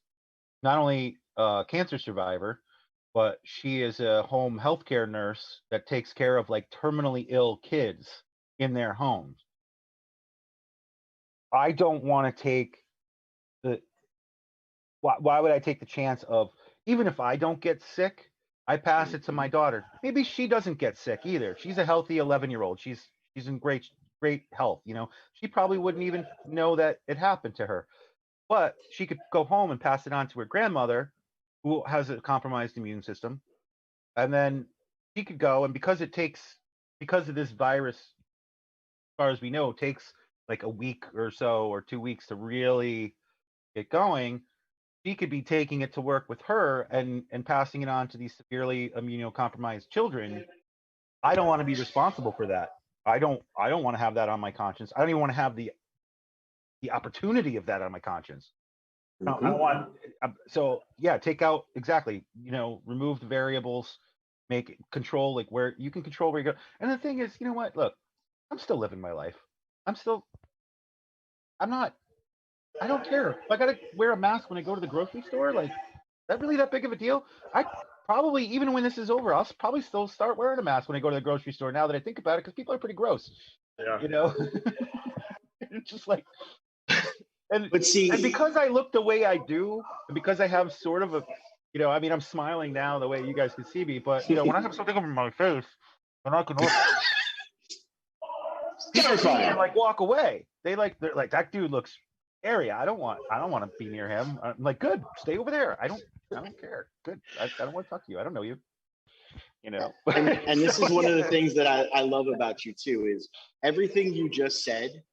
Speaker 6: not only a cancer survivor, but she is a home healthcare nurse that takes care of terminally ill kids in their homes. I don't want to take why would I take the chance of, even if I don't get sick, I pass it to my daughter. Maybe she doesn't get sick either. She's a healthy 11-year-old. She's in great health. She probably wouldn't even know that it happened to her, but she could go home and pass it on to her grandmother, who has a compromised immune system. And then she could go, and because of this virus, as far as we know, takes a week or so or 2 weeks to really get going, she could be taking it to work with her and passing it on to these severely immunocompromised children I don't want to be responsible for that. I don't want to have that on my conscience. I don't even want to have the opportunity of that on my conscience. I don't want. So yeah, take out exactly. Remove the variables, make control like where you can control where you go. And the thing is, you know what? Look, I'm still living my life. I'm not. I don't care. If I gotta wear a mask when I go to the grocery store, like, that really that big of a deal? I probably, even when this is over, I'll probably still start wearing a mask when I go to the grocery store. Now that I think about it, because people are pretty gross.
Speaker 4: Yeah.
Speaker 6: It's just like, and
Speaker 5: But see,
Speaker 6: and because I look the way I do, and because I have sort of a, I mean, I'm smiling now the way you guys can see me, but when I have something over my face, and I can look, people see me and like walk away. They're like, that dude looks scary. I don't want to be near him. I'm like, good, stay over there. I don't care. Good. I don't want to talk to you. I don't know you.
Speaker 5: And this is one of the things that I love about you too, is everything you just said.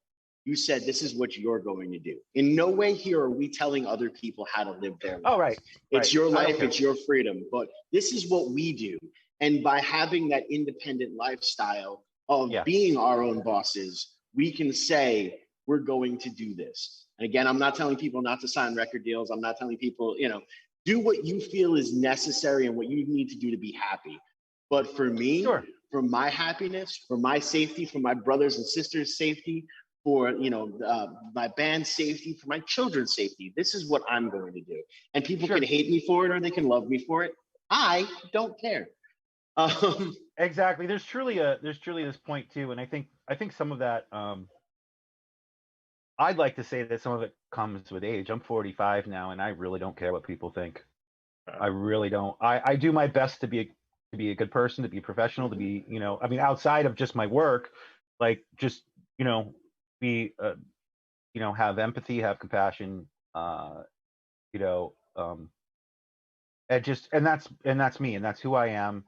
Speaker 5: You said this is what you're going to do. In no way here are we telling other people how to live their life.
Speaker 6: Oh, right.
Speaker 5: It's your life, it's your freedom. But this is what we do. And by having that independent lifestyle of being our own bosses, we can say, we're going to do this. And again, I'm not telling people not to sign record deals. I'm not telling people, do what you feel is necessary and what you need to do to be happy. But for me, for my happiness, for my safety, for my brothers and sisters' safety, for my band's safety, for my children's safety, this is what I'm going to do. And people can hate me for it or they can love me for it. I don't care.
Speaker 6: Exactly. There's truly this point too, and I think some of that. I'd like to say that some of it comes with age. I'm 45 now, and I really don't care what people think. I really don't. I do my best to be a good person, to be professional, to be I mean, outside of just my work, like just be have empathy, have compassion, and that's me, and that's who I am,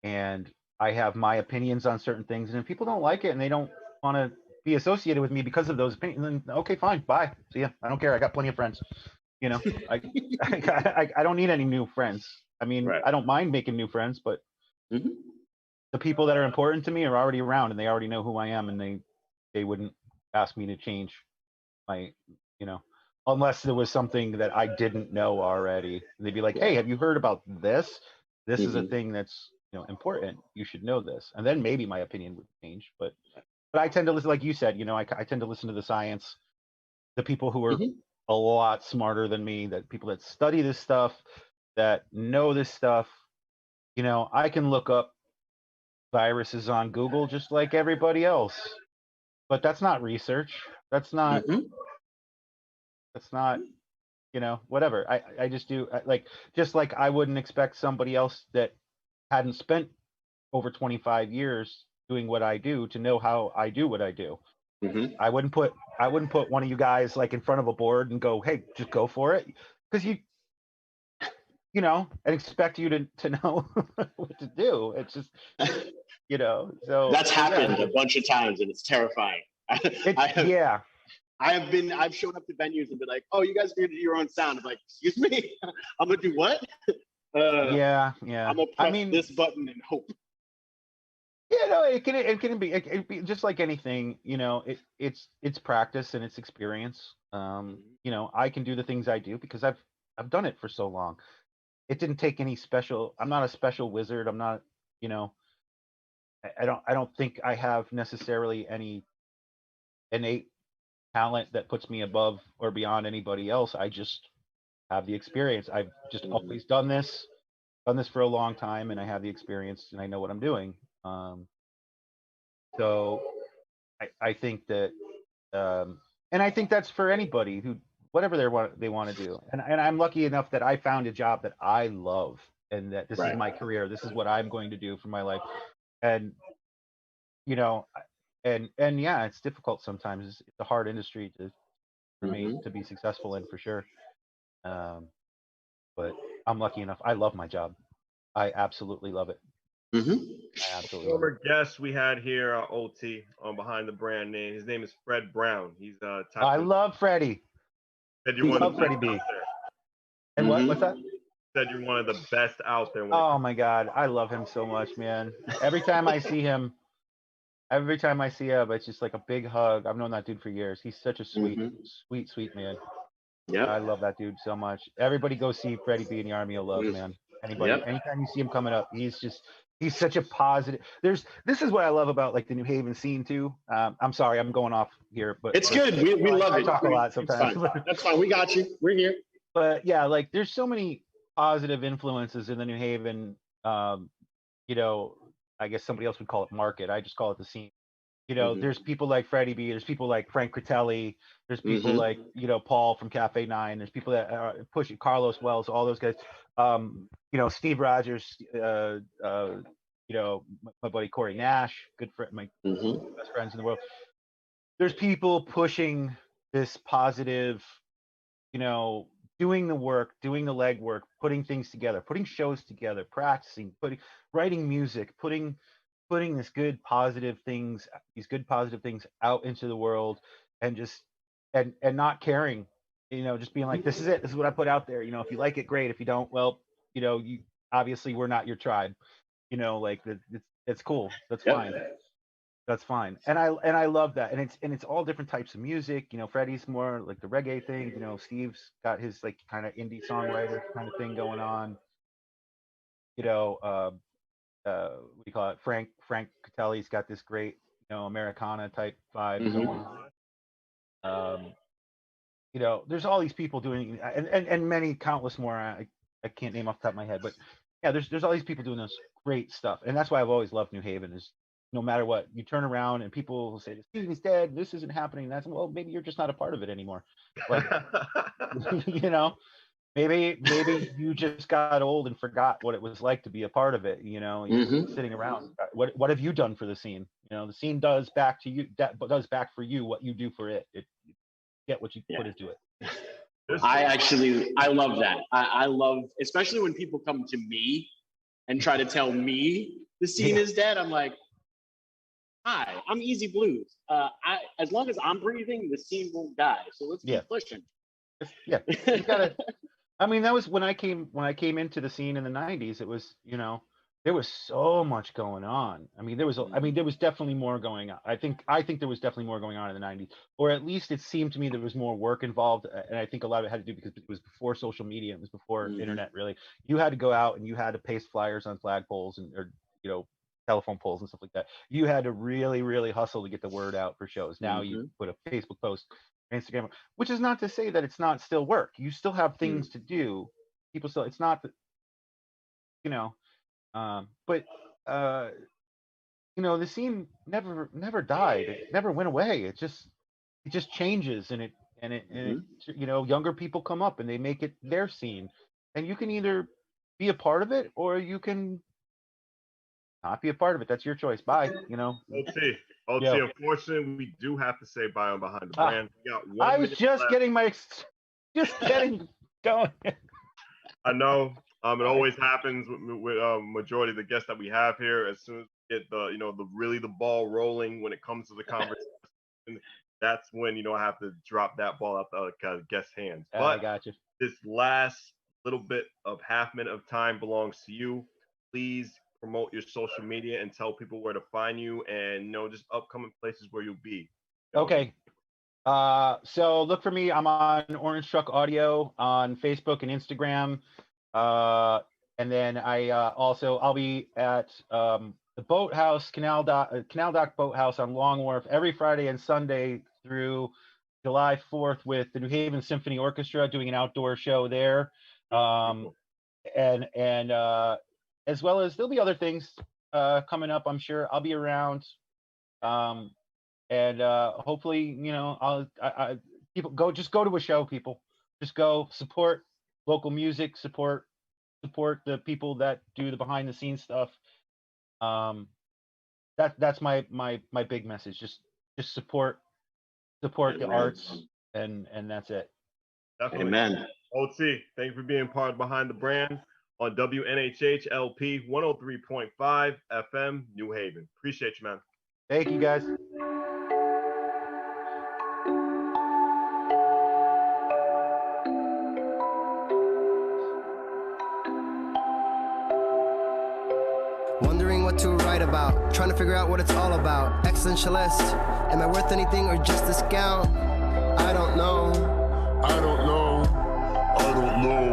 Speaker 6: and I have my opinions on certain things, and if people don't like it and they don't want to be associated with me because of those opinions, then okay, fine, bye, see ya. I don't care. I got plenty of friends. I don't need any new friends. I mean, I don't mind making new friends, but the people that are important to me are already around, and they already know who I am, and they wouldn't ask me to change my, unless there was something that I didn't know already. They'd be like, hey, have you heard about this? This is a thing that's important. You should know this. And then maybe my opinion would change. But I tend to listen, like you said, I tend to listen to the science, the people who are a lot smarter than me, that people that study this stuff, that know this stuff. I can look up viruses on Google just like everybody else, but that's not research. That's not whatever. I just do, just like I wouldn't expect somebody else that hadn't spent over 25 years doing what I do to know how I do what I do. I wouldn't put one of you guys like in front of a board and go, hey, just go for it, because and expect you to know what to do. It's just so
Speaker 5: that's happened a bunch of times, and it's terrifying. I've shown up to venues and been like, oh, you guys are gonna do your own sound. I'm like, excuse me, I'm gonna do what? I'm gonna press this button and hope.
Speaker 6: It can be just like anything. It's practice and it's experience. I can do the things I do because I've done it for so long. It didn't take any special. I'm not a special wizard. I'm not. I don't think I have necessarily any innate talent that puts me above or beyond anybody else. I just have the experience. I've just always done this for a long time, and I have the experience, and I know what I'm doing. So I think that, and I think that's for anybody who, whatever they want to do. And I'm lucky enough that I found a job that I love, and that this is my career. This is what I'm going to do for my life. And, and yeah, it's difficult sometimes. It's a hard industry for me to be successful in, for sure. But I'm lucky enough. I love my job. I absolutely love it. I absolutely love it.
Speaker 4: Former guest we had here, OT, on Behind the Brand Name. His name is Fred Brown. He's
Speaker 6: I love Freddie.
Speaker 4: Said you want
Speaker 6: love Freddie B. And what's that?
Speaker 4: said you're one of the best out there.
Speaker 6: Oh my God, I love him so much, man. Every time I see him, it's just like a big hug. I've known that dude for years. He's such a sweet, sweet man.
Speaker 5: Yep.
Speaker 6: I love that dude so much. Everybody go see Freddie B in the Army of Love, man. Anybody,
Speaker 5: Yep.
Speaker 6: anytime you see him coming up, he's such a positive. This is what I love about like the New Haven scene too. I'm sorry, I'm going off here, but
Speaker 5: It's good. We love
Speaker 6: I
Speaker 5: it.
Speaker 6: talk a lot
Speaker 5: It's
Speaker 6: sometimes.
Speaker 5: fine. That's fine. We got you. We're here.
Speaker 6: But yeah, like there's so many positive influences in the New Haven. You know, I guess somebody else would call it market. I just call it the scene. You know, there's people like Freddie B. There's people like Frank Critelli. There's people like, you know, Paul from Cafe 9. There's people that are pushing Carlos Wells, all those guys. You know, Steve Rogers, you know, my buddy Corey Nash, good friend, my best friends in the world. There's people pushing this positive, you know, doing the work, doing the legwork, putting things together, putting shows together, practicing, writing music, putting these good positive things out into the world, and just and not caring, you know, just being like, this is it, this is what I put out there, you know, if you like it, great, if you don't, well, you know, you obviously we're not your tribe, you know, like it's cool, that's fine. That's fine, and I love that, and it's all different types of music. You know, Freddie's more like the reggae thing. You know, Steve's got his like kind of indie songwriter kind of thing going on. You know, what do you call it? Frank Catelli's got this great, you know, Americana type vibe going. You know, there's all these people doing, and many countless more. I can't name off the top of my head, but yeah, there's all these people doing this great stuff, and that's why I've always loved New Haven. Is no matter what, you turn around and people will say, "The scene is dead. This isn't happening." That's, well, maybe you're just not a part of it anymore. Like, you know, maybe you just got old and forgot what it was like to be a part of it. You know, you're just sitting around. What have you done for the scene? You know, the scene does back to you. That does back for you what you do for it. It get what you put into it.
Speaker 5: I love that. I love, especially when people come to me and try to tell me the scene is dead. I'm like, hi, I'm Easy Blues. As long as I'm breathing, the scene won't die. So let's keep pushing.
Speaker 6: Yeah, you gotta. I mean, that was when I came into the scene in the '90s. It was, you know, there was so much going on. I mean, there was definitely more going on. I think there was definitely more going on in the '90s, or at least it seemed to me there was more work involved. And I think a lot of it had to do because it was before social media. It was before internet. Really, you had to go out and you had to paste flyers on flagpoles or, you know, telephone poles and stuff like that. You had to really, really hustle to get the word out for shows. Now you put a Facebook post, Instagram, which is not to say that it's not still work. You still have things to do. People still, it's not that, you know, but you know, the scene never died. It never went away. It just changes, and it you know, younger people come up and they make it their scene, and you can either be a part of it or you can not be a part of it. That's your choice. Bye. You know.
Speaker 4: OT, unfortunately, we do have to say bye on Behind the Brand. We got 1
Speaker 6: I was
Speaker 4: minute
Speaker 6: just
Speaker 4: left.
Speaker 6: getting going.
Speaker 4: I know. It always happens with majority of the guests that we have here. As soon as we get the ball rolling when it comes to the conversation, that's when, you know, I have to drop that ball out the guest hands. But
Speaker 6: I got you.
Speaker 4: This last little bit of half minute of time belongs to you. Please promote your social media and tell people where to find you, and, you know, just upcoming places where you'll be. You know?
Speaker 6: Okay. So look for me. I'm on OrangeTruck Audio on Facebook and Instagram. And then I'll be at the Boathouse, Canal Dock Boathouse on Long Wharf every Friday and Sunday through July 4th with the New Haven Symphony Orchestra, doing an outdoor show there. And as well as there'll be other things coming up, I'm sure. I'll be around. And hopefully, you know, people go to a show, people. Just go support local music, support the people that do the behind the scenes stuff. That's my big message. Just support the arts, and that's it.
Speaker 4: Definitely.
Speaker 5: Amen.
Speaker 4: OT, thank you for being part of Behind the Brand on WNHH LP 103.5 FM New Haven. Appreciate you, man.
Speaker 6: Thank you, guys.
Speaker 1: about. Trying to figure out what it's all about. Existentialist. Am I worth anything or just discount? I don't know.
Speaker 2: I don't know. I don't know.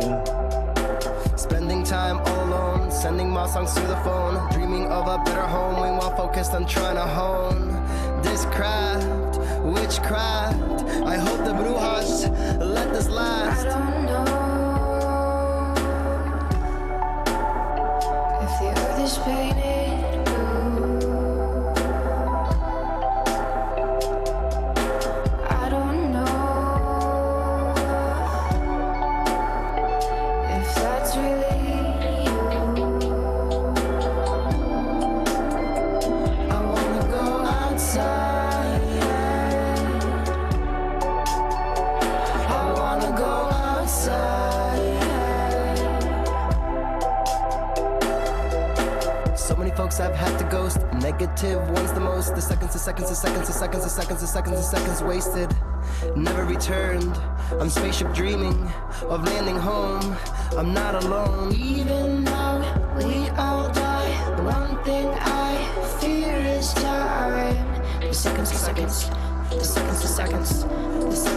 Speaker 1: Spending time all alone, sending my songs through the phone, dreaming of a better home while focused on trying to hone this craft, witchcraft. I hope the brujas let this
Speaker 3: I
Speaker 1: last.
Speaker 3: don't know if the earth is painted blue. I don't know if that's really you. I wanna go outside. I wanna go outside.
Speaker 1: So many folks I've had to ghost. Negative ones the most. The seconds wasted. Never returned. I'm spaceship dreaming of landing home. I'm not alone.
Speaker 3: Even though we all die, the one thing I fear is time. The seconds, the seconds, the seconds, the seconds, the seconds.